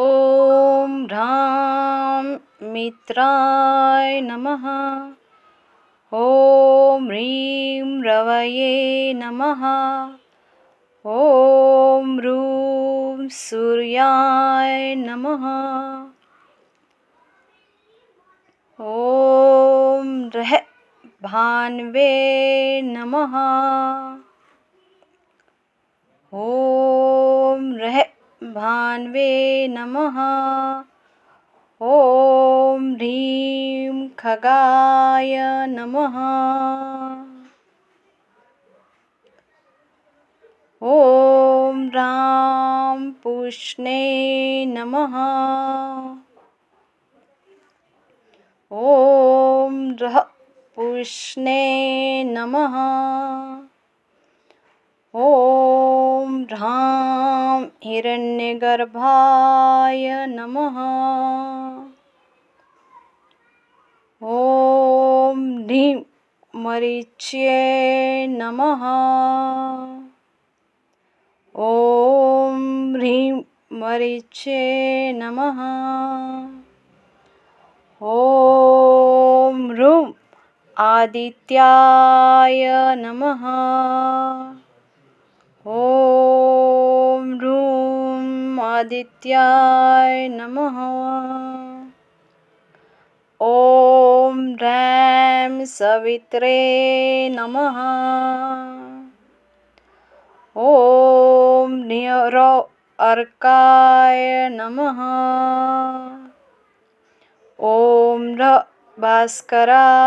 ॐ ह्रां मित्राय नमः। ॐ ह्रीं रवये नमः। ॐ ह्रूं सूर्याय नमः। ॐ ह्रः भान्वे नमः। ॐ ह्रः भान्वे नमः। ॐ ह्रीं खगाय नमः। ॐ ह्रां पूष्णे नमः। ॐ ह्रः पूष्णे नमः। ॐ ह्रां हिरण्यगर्भाय नमः। ॐ ह्रीं मरीच्ये नमः। ॐ ह्रीं मरीच्ये नमः। ॐ ह्रूं आदित्याय नमः। ॐ ह्रूं आदित्याय नमः। ॐ ह्रैं सवित्रे नमः। ॐ ह्रीं अर्काय नमः। ॐ ह्रः भास्कराय